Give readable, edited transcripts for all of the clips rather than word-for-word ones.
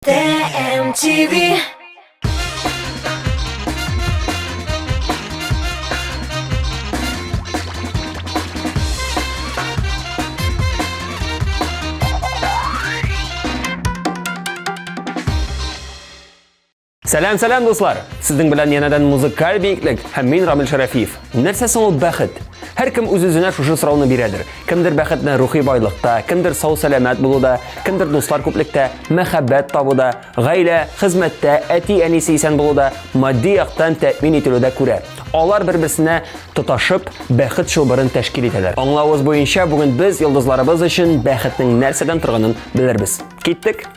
TMTV. Сәлам дуслар! Сезнең белән янәдән музыкаль биеклек һәм мин Рамил Шәрәфиев. Нәрсә соң ул бәхет? Һәркем үз-үзенә шушы сорауны бирәдер. Кемдер бәхетне рухи байлыкта, кемдер сау-сәламәт булуда, кемдер дуслар күплектә, мәхәббәт табуда, гаилә, хезмәттә, әти-әнисе исән булуда, матди яктан тәэмин ителүдә күрә. Алар бер-берсенә тоташып, бәхет шулбырын тәшкил итәләр. Аңлавыбыз буенча, бүген без йолдызларыбыз өчен бәхетнең нәрсәдән торганын белербез. Киттек!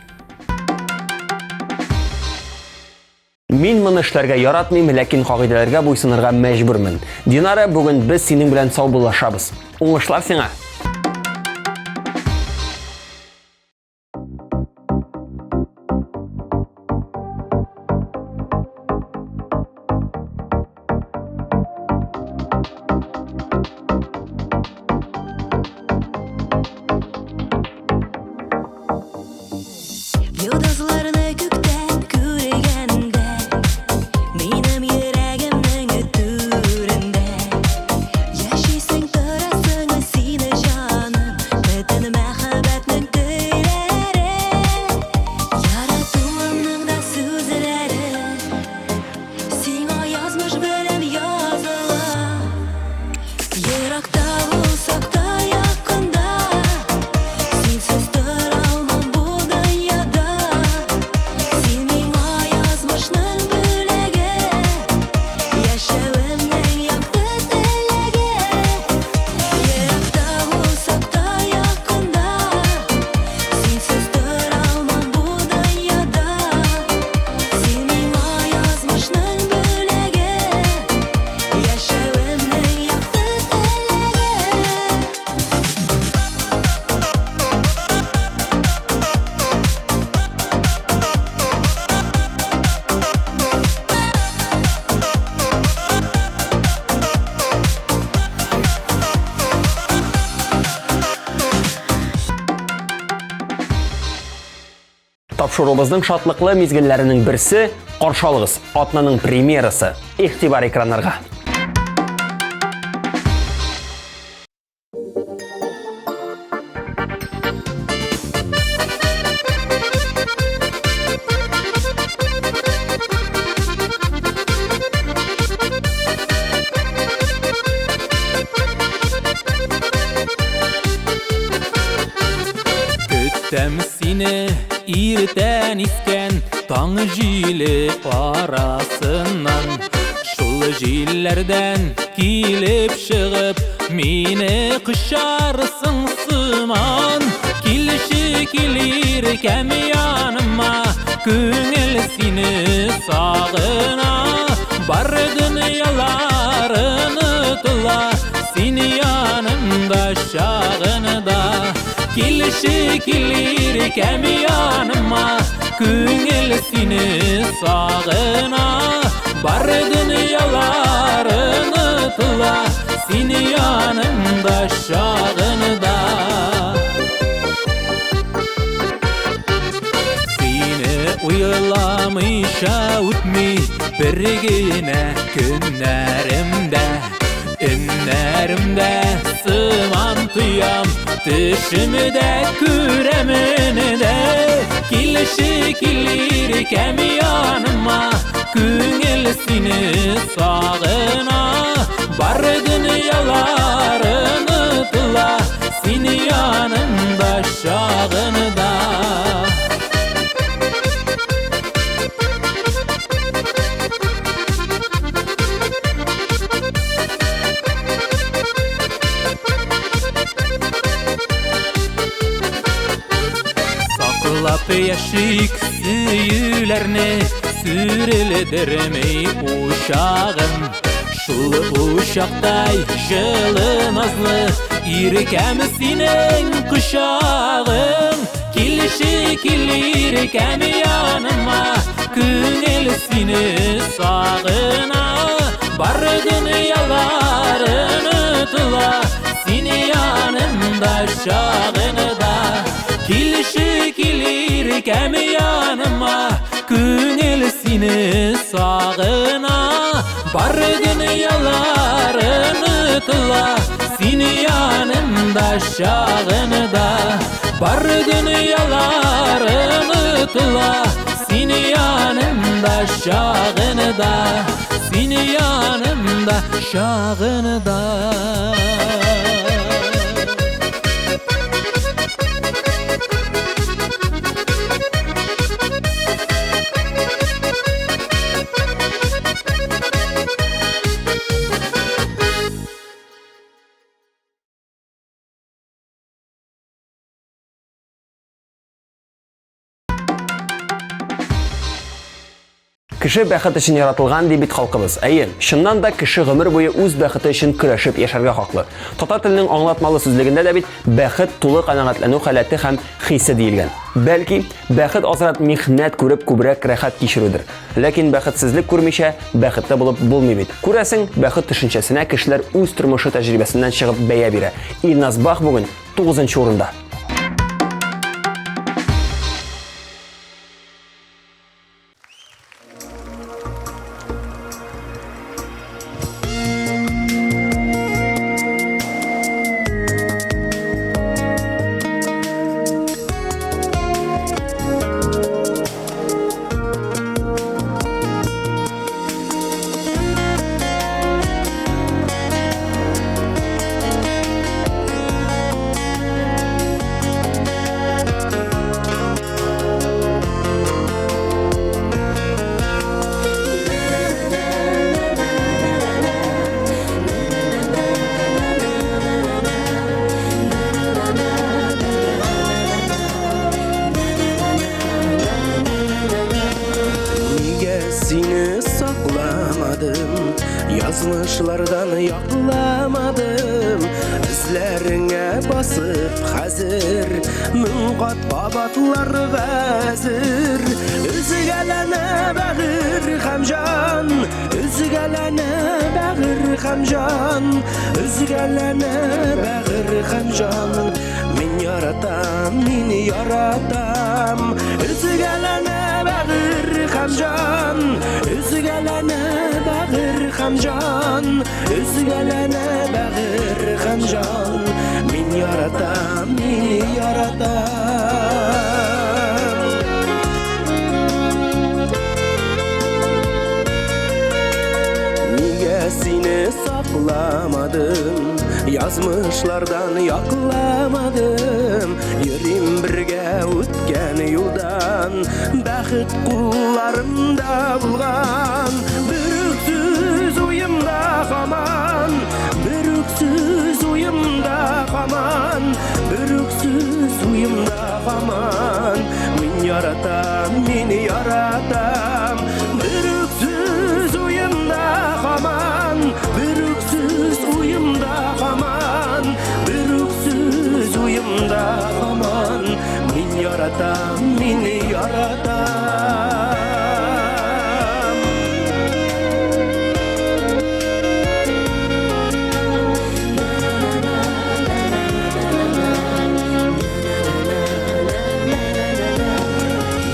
Мин моны эшләргә яратмыйм, ләкин кагыйдәләргә буйсынырга мәҗбүрмен. Динара, бүген без синең белән саубуллашабыз. Уңышлар сиңа! Йолдызларны күктән күргәндә, минем йөрәгемнең түрендә, яшисең торасың сине җаным, бөтен мәхәббәтнең көйләре, яратуымның да сүзләре, сиңа язмыш белән языла, еракта булсак та якында, синсез тора алмам бу дөньяда. Син миңа язмышның бүләге, яшәвемнең якты теләге. Еракта булсак та якында, синсез тора алмам бу дөньяда. Син миңа язмышның бүләге, яшәвемнең якты теләге. Тапшырубызның шатлыклы мизгелләренең берсе каршы алыгыз. Атнаның премьерасы. Игътибар экраннарга. Көттем сине иртән искән таң җиле арасыннан, шул җилләрдән килеп чыгып мине кочарсың сыман. Килеши килер кәм яныма, күңел сине сагына, бар дөньялар онытыла, син янымда чагында. Килеши килер кәм яныма, күңел сине сагына, бар дөньялар онытыла, син янымда чагында. Сине уйламыйча үтми бер генә көннәремдә, өннәремдә сыман тоям, төшемдә күрәмен дә. Килеши килер кәм яныма, күңел сине сагына, бар дөньялар онытыла, син янымда чагында. Саклап яшик сөюләрне, сүрелдермей учагым. Шул учактай җылы назлы, иркәм синең кочагың. Килеши килер кәм яныма, күңел сине сагына, бар дөньялар онытыла, син янымда чагында. Килеши килер irkem yanıma Küngel seni sağına Bar dünyalarını tıla Seni yanımda şağında Bar dünyalarını tıla Seni yanımda şağında Seni yanımda şağında Кеше бәхет өчен яратылган ди бит халкыбыз. Әйе, чыннан да кеше гомер буе үз бәхете өчен көрәшеп яшәргә хаклы. Татар теленең аңлатмалы сүзлегендә дә бит бәхет тулы канәгатьләнү халәте һәм хисе диелгән. Бәлки, бәхет азрат михнәт күреп күбрәк рәхәт кичерүдер. Ләкин бәхетсезлек күрмичә бәхетле булып булмый бит. Күрәсең, бәхет төшенчәсенә кешеләр үз тормышы тәҗрибәсеннән чыгып бәя бирә. Илназ Бах бүген 9-нчы урында. Yazmışlardan yaklamadım Üzlerine basıp hazır Münqat babatlar gazir Üzgelene bağır hamcan Üzgelene bağır hamcan Üzgelene bağır hamcan Min yaratam, min yaratam Üzgelene bağır hamcan Üzgelene bağır hamcan Üzgelene bağır hamcan Min yaratam, min yaratam Niye seni saklamadım Yazmışlardan yaklamadım Yerim birge ötken yoldan Bәхет kullarımda bulgan Bürüksüz uyumda kaman Bürüksüz uyumda kaman Bürüksüz uyumda kaman Min yaratam, min yaratam Bürüksüz uyumda kaman Bürüksüz uyumda kaman Bürüksüz uyumda kaman Min yaratam, min yaratam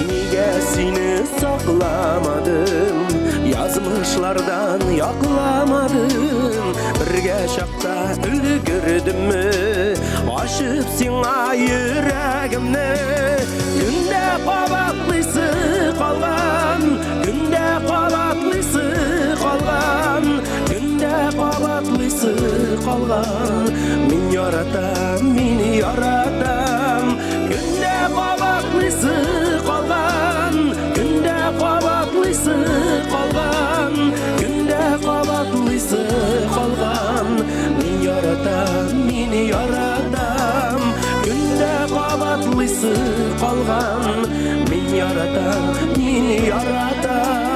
Niye seni saklamadım Yazmışlardan yaklamadım Birge şakta ülgürdüm mü Aşıp sina yüreğimni Günde qabatlısı qalgan Günde qabatlısı qalgan Günde qabatlısı qalgan Min yaratam, min yaratam Günde qabatlısı qalgan Günde qabatlısı qalgan Günde qabatlısı qalgan Min yaratam, min yaratam Günde qabatlısı qalgan Min yaratam, min yaratam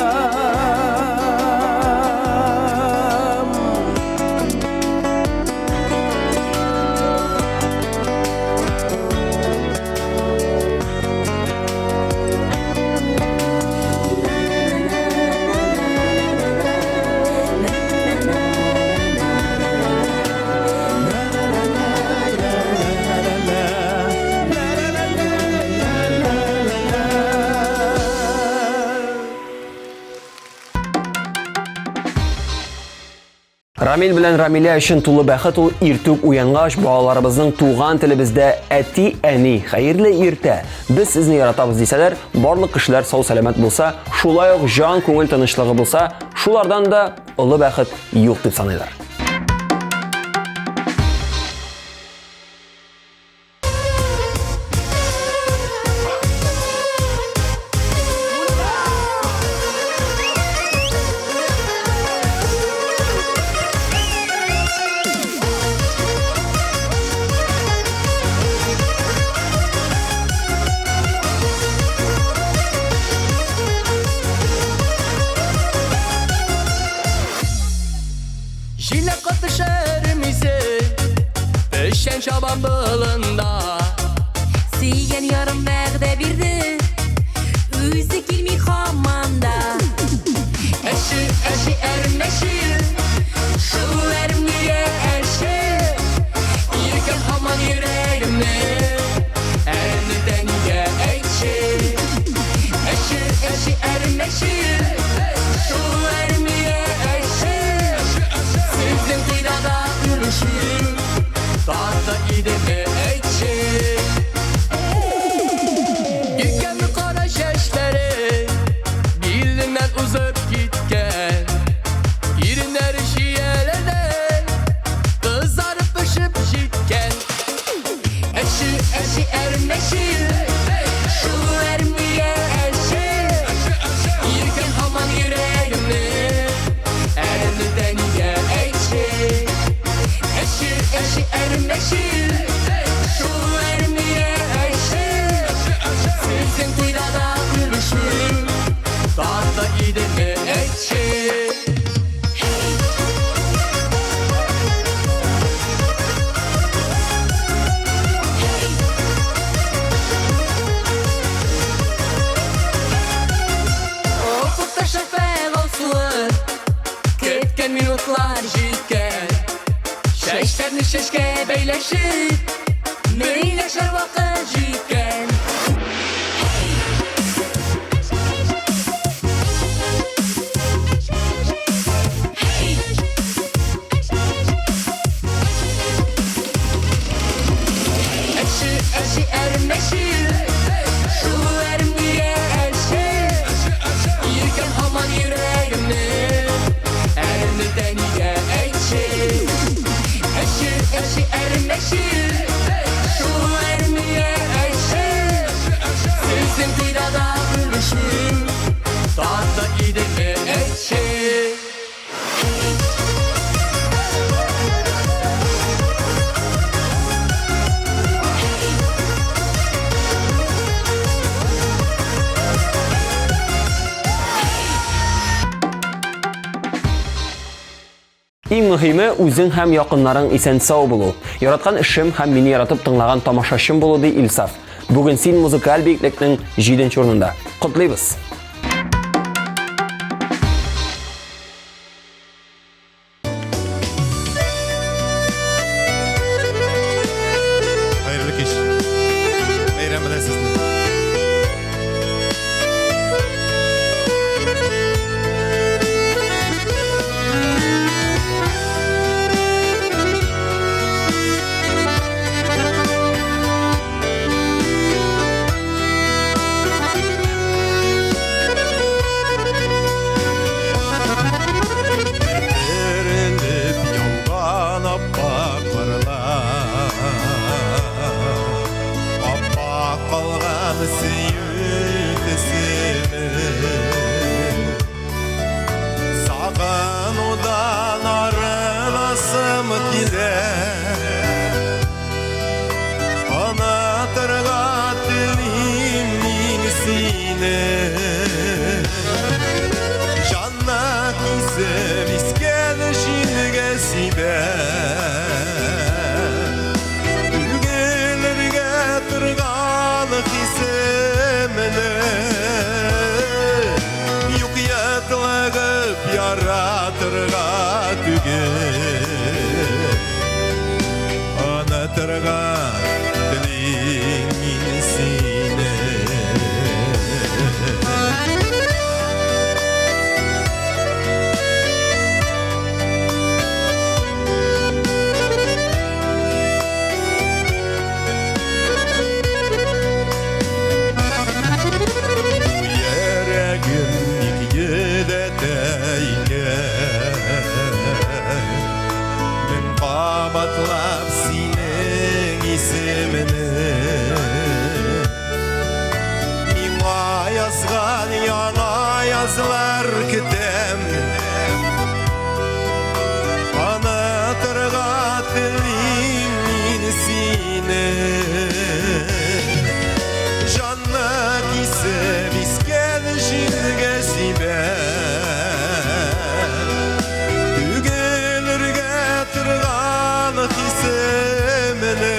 Рамил белән Рамилә өчен тулы бәхет ул иртүк уянгач балаларыбызның туган телебездә әти, әни, хәерле иртә. Без сезне яратабыз дисәләр, барлык кешеләр сау-сәламәт булса, шулай ук җан күңел тынычлыгы булса, шулардан да олы бәхет юк дип саныйлар. Yine katışır misin? Düşen şaban balında Suygan yarım vəqdə birdi Üzü kilmi xamanda Eşi ermeşir Şu ermeye erşir Yirken aman yüreğimde Erniden geçir Eşi ermeşir Şu ermeye erşir Sizin kıydada ürüşür Dağda gideme ekşir Yirken mi kara şeşleri Bilinden uzak gitken Yerinler şiyelerden Kızarıp ışıp jitken Eşi ermeşir Şu ermeye erşir Yirken aman yüreğimde Erniden geçir Eşi ermeşir Şu ermeye erşir Sizin kıydada ürüşür Dağda gideme ekşir Ufukta şafak olsun Ketken minutlar jitken Şeşlerini şeşke beyleşir Meyleşer vakit jitken Eşi ermeşir Şu ermeye erşir Yirken aman yüreğimde Erniden geçir Eşi ermeşir Şu ermeye erşir Sizin kıydada ürüşür Dağda gideme ekşir Иң мөһиме үзең һәм якыннарың исән сау булу. Яраткан эшем һәм мине яратып тыңлаган тамашачым булу ди Илсаф. Бүген син музыкаль биеклекнең 7нче урынында. Котлыйбыз. Hayırlı kış. Bayram bilen sizni. Erinip yolgan appak karlar Appak kalgan süyütesini Sağınudan arılasım gider Anatırga dilimin sine Canna kızım iskel şilge sibe Ülgelerge tırgalı hisemene Yok yatlagıp yaratırga tüge Anatırga dilimin sine Яңа язлар кетем Анатырға тілейм мен сені Жанна кисі біскен жерге сибе Түгелерге тұрған кисіміні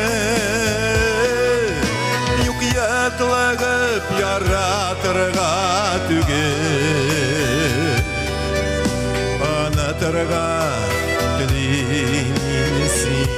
Юқиятлығып яратырға түгел Анатырға тілейм мен сені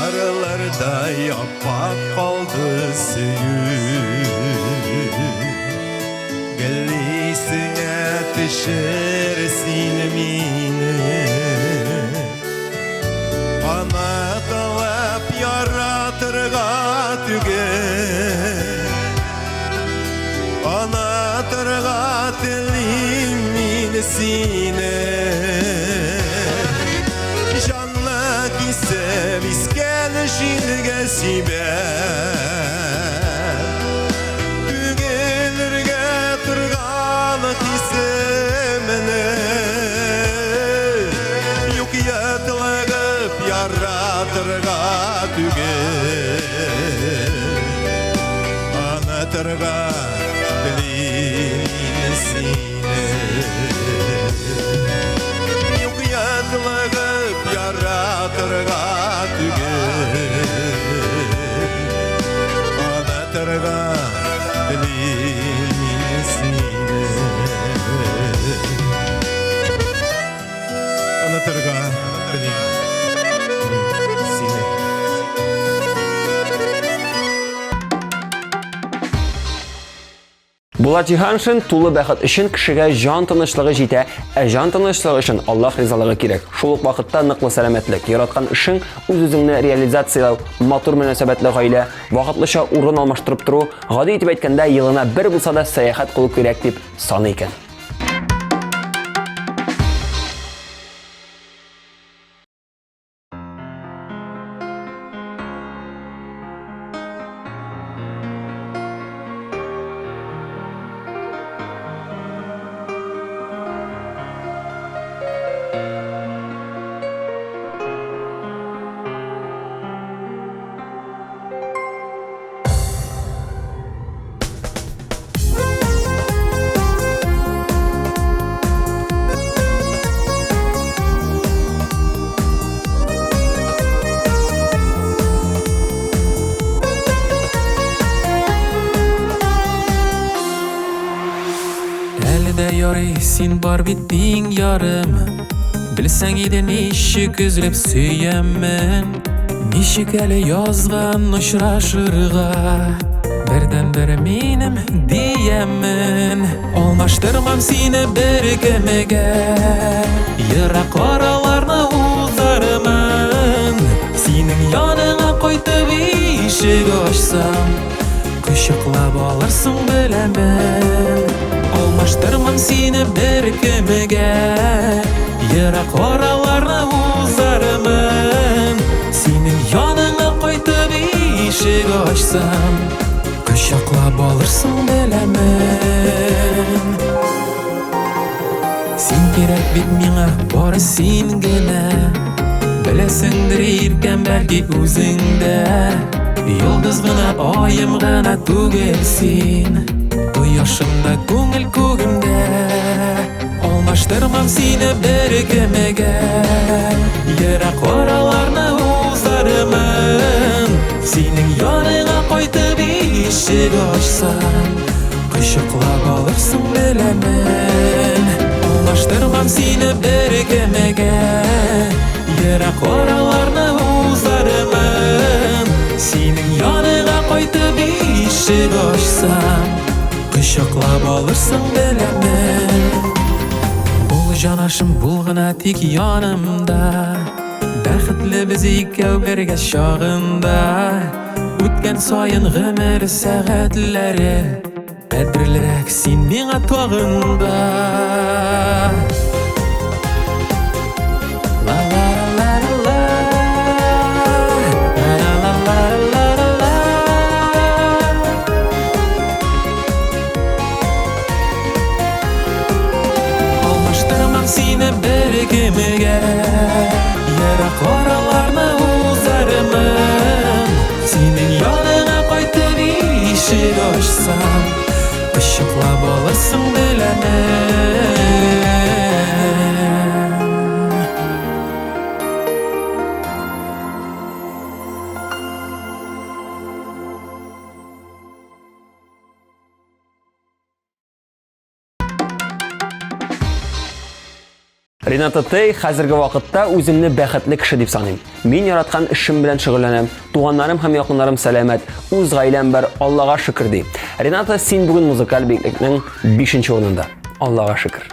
Arılarday appak kaldı süyü Gellisine pişirsin mini Ana talep yaratırga tüge Ana tırga tilim minisine Жанна кисе бискен шилге сибе Түгелерге тұрған кисеміне Юқиятлығып яратырға түгел Анатырға тілейм сені Юқиятлығып яратырға түгел Анатырға тілейм сені Анатырға тілейм сені Булат Җиһаншин тулы бәхет өчен кешегә җан тынычлыгы җитә, җан тынычлыгы өчен Аллаһ ризалыгы кирәк. Шул ук вакытта ныклы сәламәтлек, яраткан эшең үз-үзеңне реализациялау, матур мөнәсәбәтле гаилә, вакытлыча урын алмаштырып тору, гади итеп әйткәндә, елына бер булса да сәяхәт кылу кирәк дип саный икән. Ярый, син бар бит биң ярым Білсәң иде ничек үзлеп сөйәммен Ничек әле язган очрашырга Бердән-бер минем дияммен Алмаштырмам сине бер кемегә Ерак араларны узармын Синең яныңа кайтып ишек ачсам Кочаклап алырсың беләмен Алмаштырмам сине бер кемегә Ерак араларны узармын Синең яныңа кайтып ишек ачсам Кочаклап алырсың беләмен Син кирәк бит миңа бары син генә Беләсеңдер иркән бәлки үзеңдә Йолдыз гына аем гына түгел син Кояшымда күңел күгемдә Алмаштырмам сине бер кемегә Ерак араларны узармын Синең яныңа кайтып ишек ачсам Кочаклап алырсың беләмен Алмаштырмам сине бер кемегә Ерак араларны узармын Синең яныңа кайтып ишек ачсам Ышыклап алырсың беләмен. Ул җанашым булгына тик янымда. Бәхетле без икәү бергә чагында. Үткән саен гомер сәгатьләре Әдерлерәк син миңа тагында. La la la la la. La la la la la la. Алмаштырмам сине бер кемгә. Ерак араларны узармын. Синең яныңа кайтып ишек ачсам, ышыклап алырсың беләмен. Рената Тей хәзерге вакытта үземне бәхетле кеше дип саныйм. Мин яраткан эшем белән шөгыльләнәм. Туганнарым һәм якыннарым сәламәт, үз гаиләм бар, Аллага шөкер ди. Рената, син бүген музыкаль биеклекнең 5нче урынында. Аллага шөкер.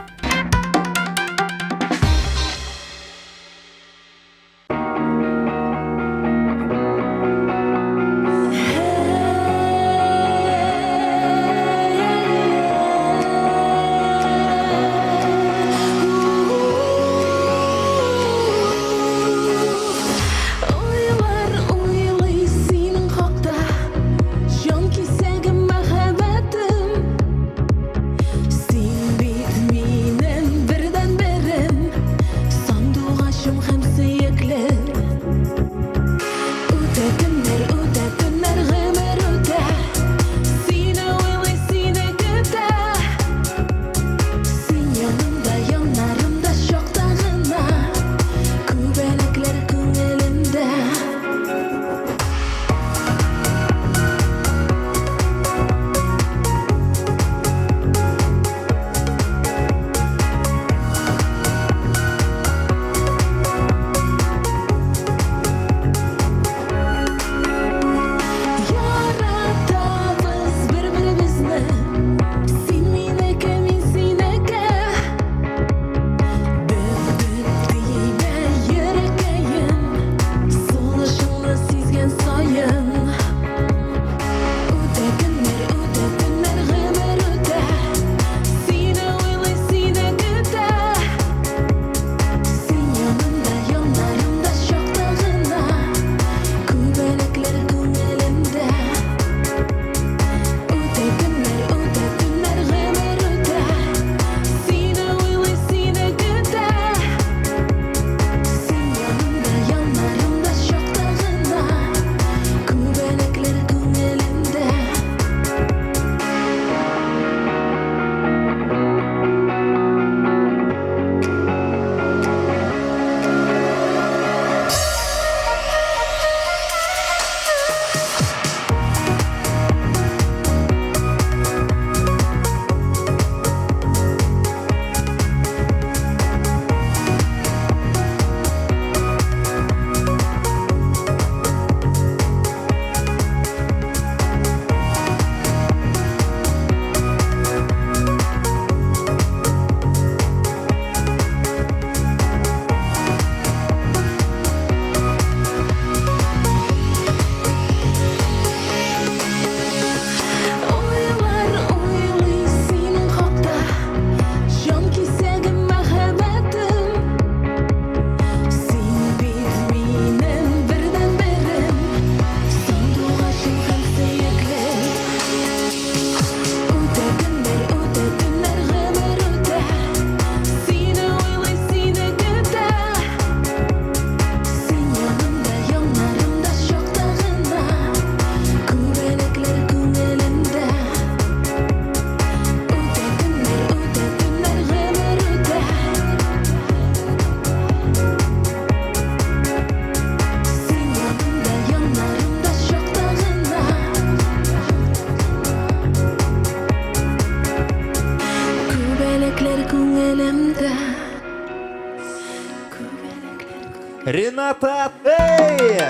Рената Тей!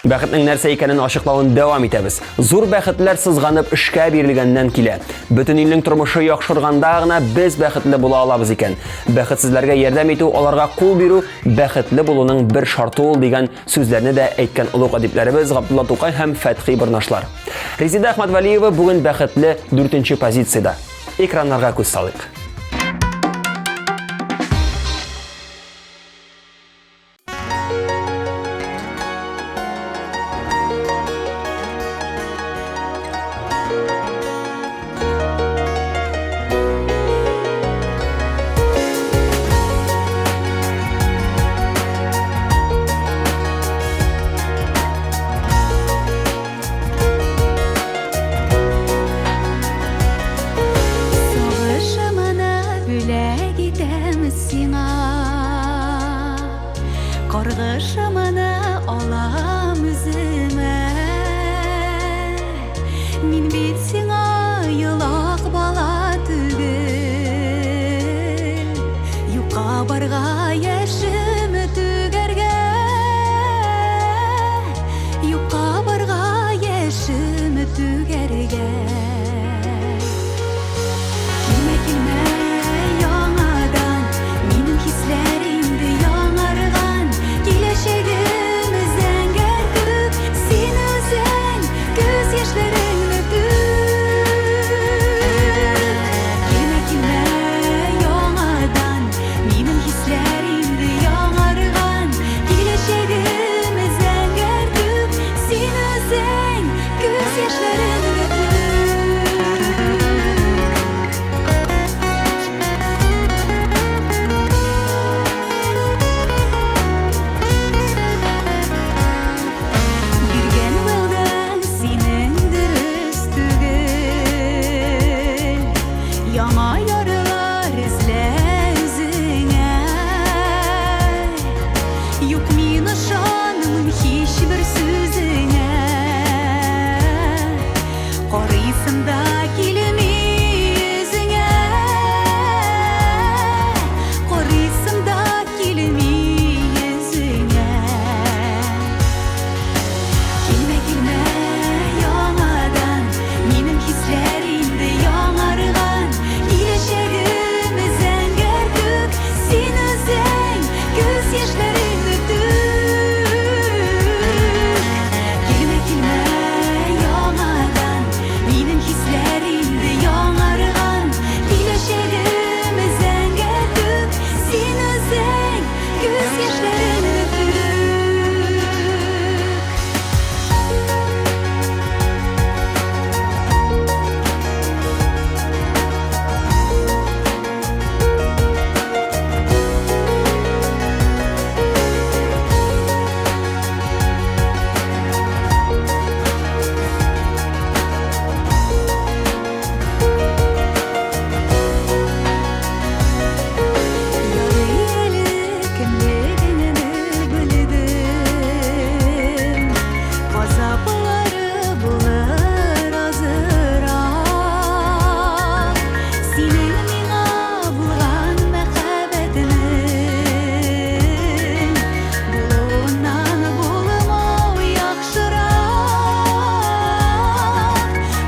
Бәхетнең нәрсә икәнен ачыклавын дәвам итәбез. Зур бәхетләр сызганып эшкә бирелгәннән килә. Бөтен илнең тормышы яхшырганда гына без бәхетле була алабыз икән. Бәхетсезләргә ярдәм итү, аларга кул бирү бәхетле булуның бер шарты ул дигән сүзләрне дә әйткән улуг әдипләребез Габдулла Тукай һәм Фәтхи Борнашлар. Резида Әхмәтвәлиева бүген бәхетле 4-нче позициядә. Экраннарга күз салыйк. Сагышымына бүләк итәмез сиңа, каргышымына алам үземә. Мин бит сиңа елак бала түгел, юкка барга яшем түгәргә, юкка барга яшем түгәргә. Килмә яңадан, минем хисләремдә яңарган, киләчәгем зәңгәр күк, син үзең күз яшьләреңне түк. Килмә яңадан, минем хисләремдә яңарган, киләчәгем зәңгәр күк, син үзең күз яшьләреңне түк. Биргән вәгъдәң синең дөрес түгел, яңа ярылар эзлә үзеңә. Юк, мин ышанмыйм һичбер сүзеңә, карыйсым да килми йөзеңә, карыйсым да килми йөзеңә. Килмә яңадан, минем хисләремдә яңарган, киләчәгем зәңгәр күк, син үзең күз яшьләреңне түк. Килмә яңадан, минем хисләремдә яңарган, киләчәгем зәңгәр күк, син үзең күз яшьләреңне түк. Ярый әле кемлегеңне белдем, газаплары булыр азырак. Синең миңа булган мәхәббәтең, булуыннан булмау яхшырак,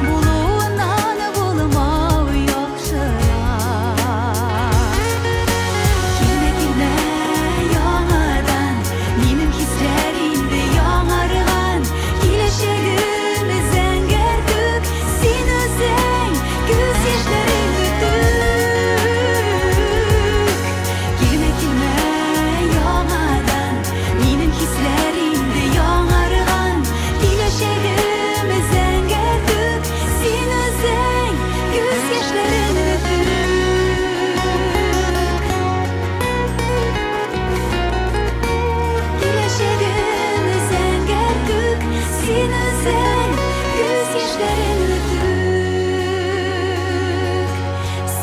булуыннан булмау яхшырак. Килмә яңадан, минем хисләремдә яңарган, киләчәгем зәңгәр күк, син үзең күз яшьләреңне түк. Килмә яңадан, минем хисләремдә яңарган, киләчәгем зәңгәр күк, син үзең күз яшьләреңне түк. Киләчәгем зәңгәр күк, син үзең күз яшьләреңне түк.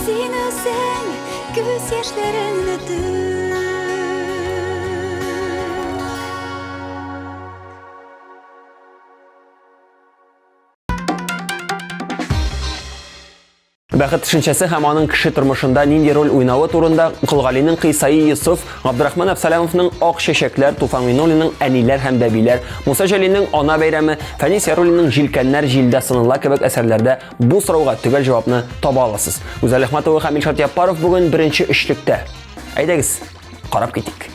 Син үзең күз яшьләреңне түк. Бәхет төшенчәсе һәм аның кеше тормышында нинди роль уйнавы турында Кылгалинең Кыйсаи Йосыф, Габдрахман Әбсәләмовның Ак чәчәкләр, Туфан Минуллинның Әниләр һәм бәбиләр, Муса Җәлилнең Ана бәйрәме, Фәнис Яруллинның Җилкәннәр җилдә сыныла кебек әсәрләрдә бу сорауга төгәл җавапны таба аласыз. Үзәл Әхмәтова һәм Илшат Яппаров бүген беренче өчлектә. Әйдәгез, карап китик.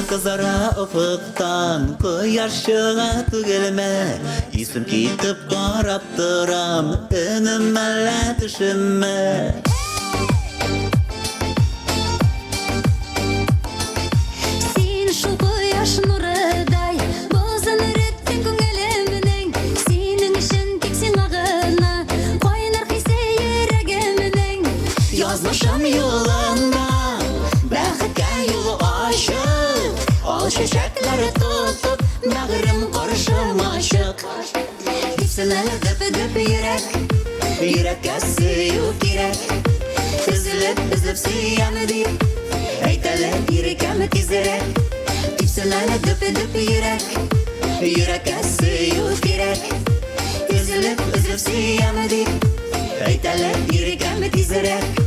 Kızara ufuktan koyaş çığa tügelme İsim kitip karap duram önüme düşümme Син шул кояш нурыдай бозын реттен күңелемнең синең өчен тик сиңа гына кайнар хисе йөрәгемнең Yazmışım yolunda Бәхеткә юлы ачык Ал чәчәкләре тотып Бәгырем каршым ачык Типсенәле дөп-дөп йөрәк Йөрәккә сөю кирәк Өзелеп сөям дип Әйтәләр йөрәкәм тизрәк Типсенәле дөп-дөп йөрәк Йөрәккә сөю кирәк Өзелеп сөям дип Әйтәләр йөрәкәм тизрәк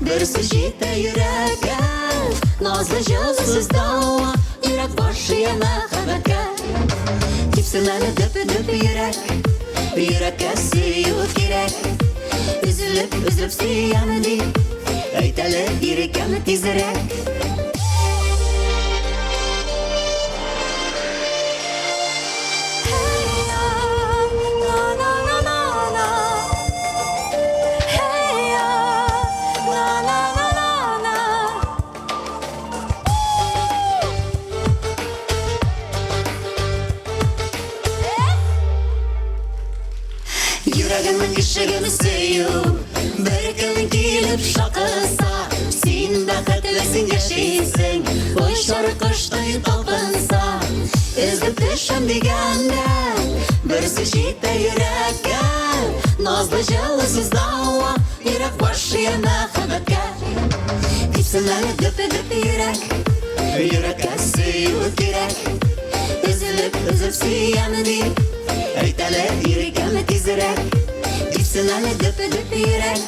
Берсе җитә йөрәккә Назлы җылсыз дауа Йөрәк башы мәхәббәткә Типсенәле дөп-дөп йөрәк Йөрәккә сөю кирәк Өзелеп сөям дип Әйтәләр йөрәкәм тизрәк Йөрәгемнең ишеген сөю Бер көн килеп шакыса Син бәхетлесең яшисең Очлар коштай талпынса Эзләп төшәм дигәндә Берсе җитә йөрәккә Назлы җылсыз дауа Йөрәк башы мәхәббәткә Типсенәле дөп-дөп йөрәк Йөрәккә сөю кирәк Өзелеп сөям дип Әйтәләр йөрәкәм тизрәк Типсенәле дөп-дөп йөрәк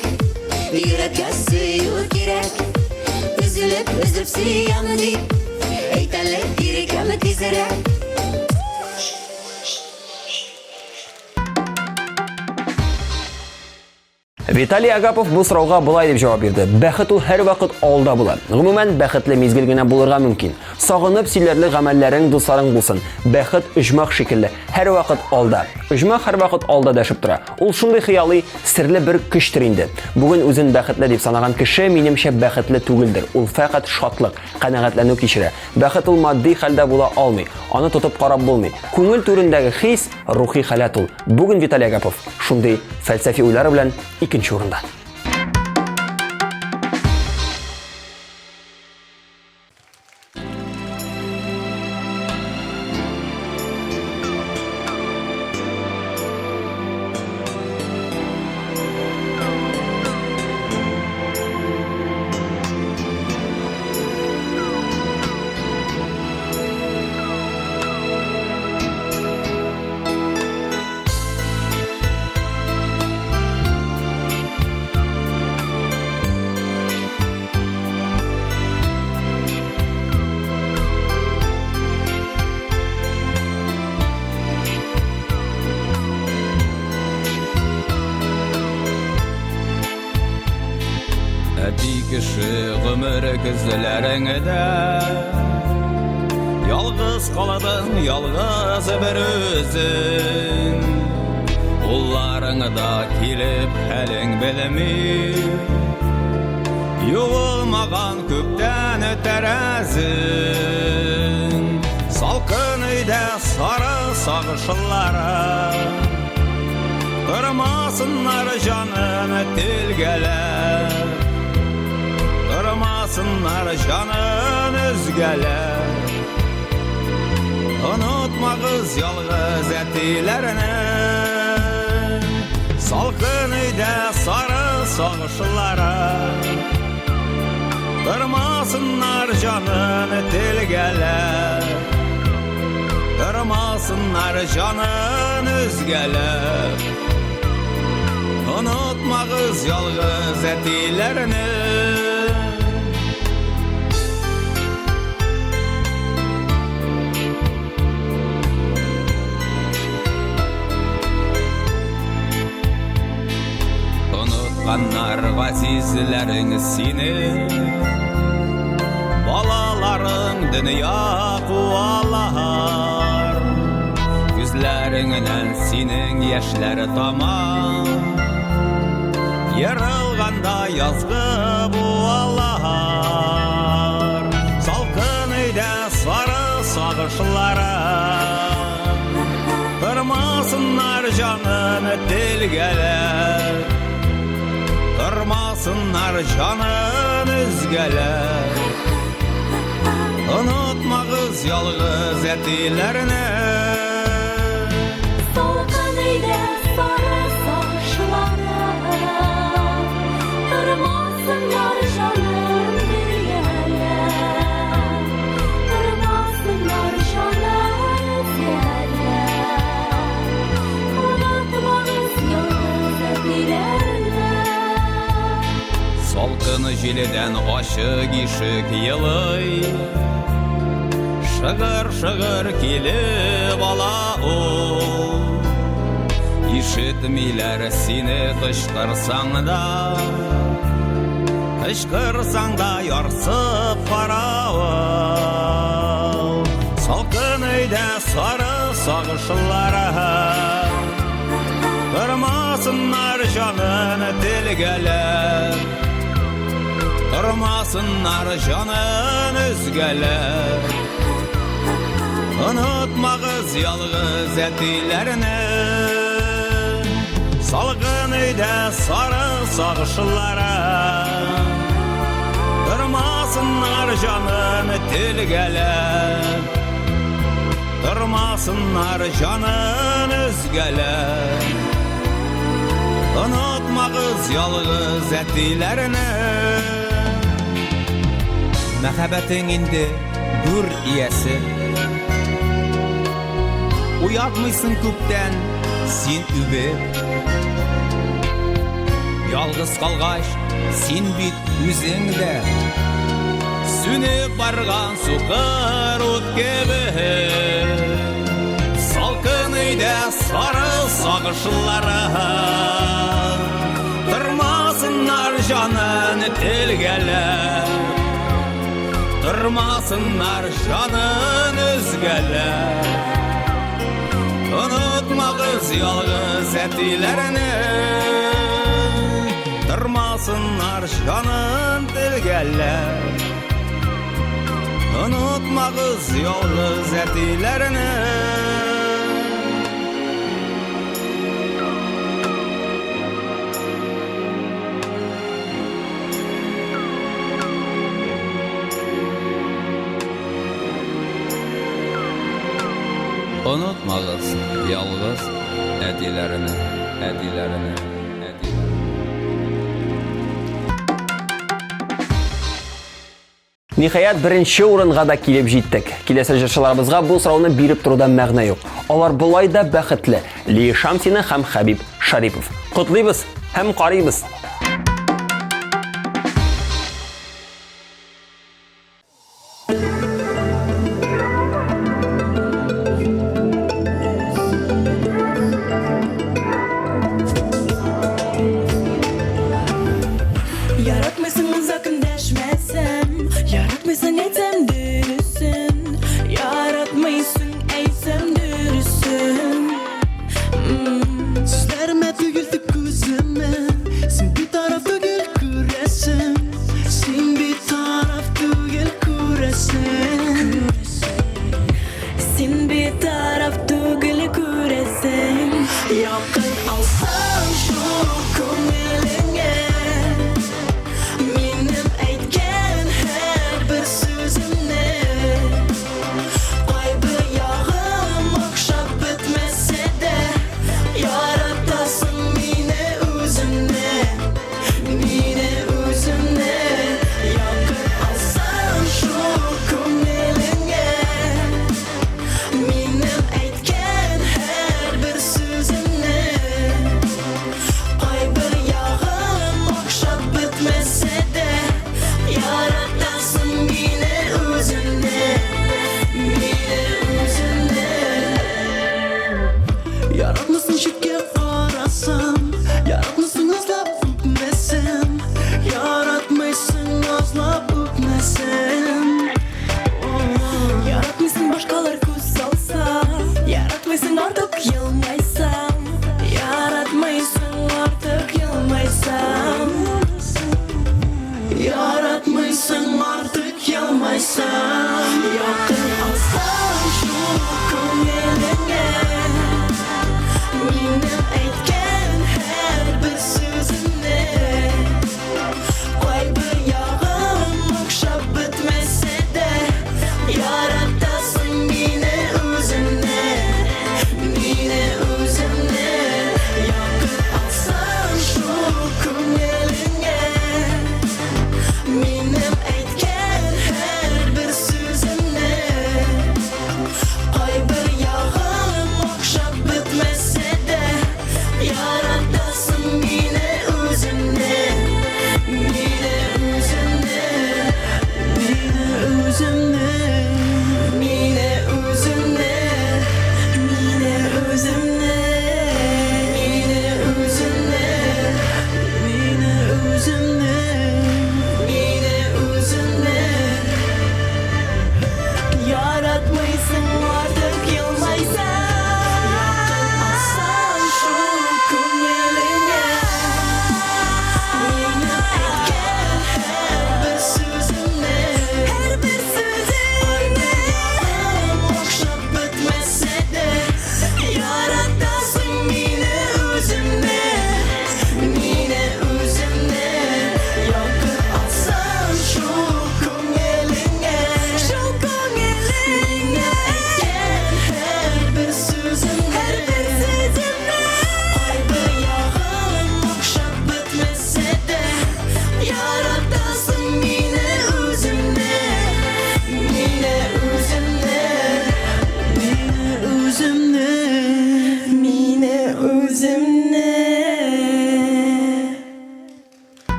Йөрәккә сөю кирәк Өзелеп сөям дип Әйтәләр йөрәкәм тизрәк Виталий Агапов бу сорауга булай дип җавап бирде. Бәхет ул һәр вакыт алда була. Гомумән бәхетле мизгел генә булырга мөмкин. Сагынып сөйләрлек гамәлләрең, дусларың булсын. Бәхет оҗмах шикелле, һәр вакыт алда. Оҗмах һәр вакыт алда дәшеп тора. Ул шундый хыялый, серле бер көчтер инде. Бүген үзен бәхетле дип санаган кеше минемчә бәхетле түгелдер. Ул фақат шатлык, канәгатьләнү кичерә. Бәхет ул матди хәлдә була алмый. Аны тотып карап булмый. Күңел түрендәге хис рухи халат ул. Бүген Виталий Агапов шундый фәлсәфи уйлары белән икенче урында. ömür güzlerinde Yalğız qaladın, yalğız bir özün Ullarыңda келіп әлің білмей Yuğulmağan көптен тәрәзін Салқын үйде сары сағышылары Тұрмасынlar жанын тілгелер Тұрмасынlar жанын üzgeler Unutmağız yalğız ətilərini Salqın uyda sarı sağışlara Durmasınlar canın dilgeler Durmasınlar canın üzgeler Unutmağız yalğız ətilərini Unutqanlar ғазизлерің сені Балаларың dünya қуалар Күзлеріңнен сенің яшьләре тамам Ярылғанда язғы буалар Салқын үйде сары сағышылары Тұрмасынlar жанын тілгелер Durmasınlar canın üzgeler Unutmağız yalğız ətilərini Salqın uyda sarı sağışlara Durmasınlar canım dilgeler Durmasınlar canım üzgeler Unutmağız yalğız ətilərini Salqın jiliden aşık işik yılay Şığır şığır kelip ala o İşitmiler seni kışkırsan da Kışkırsan da yarsıp karavul Salqın uyda sarı sağışlara Durmasınlar canın dilgeler Durmasınlar canın üzgeler Unutmağız yalğız ətilərini Salqın uyda sarı sağışlara Durmasınlar canın dilgeler Durmasınlar canın üzgeler Unutmağız yalğız ətilərini Məhəbbətin indi gür iyəsi Uyatmışsın küpten sen übep Yalğız qalğaş sen bit üzüngdə Sünüp barğan suqır ut gibi Salqın uyda sarı sağışlara Durmasınlar canın tilgeler Durmasınlar canın üzgeler Unutmağız yalğız ətilərini Durmasınlar canın tilgeler Unutmağız yalğız ətilərini Unutmağız yalğız ədilərini Nihayet birinci орынга да килеп җиттек. Киләсе җырчыларыбызга бу сорауны биреп торуда мәгънә юк. Алар булай да бәхетле. Ли Шамсина һәм Хәбиб Шарипов. Котлыйбыз һәм карыйбыз. Yaratmışsın uzakın deşmezsen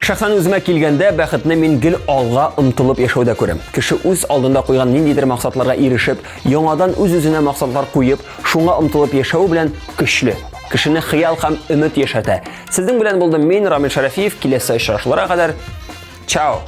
Шәхсән үземә килгәндә, бәхетне мин гел алга омтылып яшәүдә күрәм. Кеше үз алдында куйган ниндидер максатларга ирешеп, яңадан үз-үзенә максатлар куеп, шуңа омтылып яшәү белән көчле. Кешене хыял һәм өмет яшәтә. Сезнең белән булдым мин, Рамил Шәрәфиев. Киләсе очрашуларга кадәр. Чао!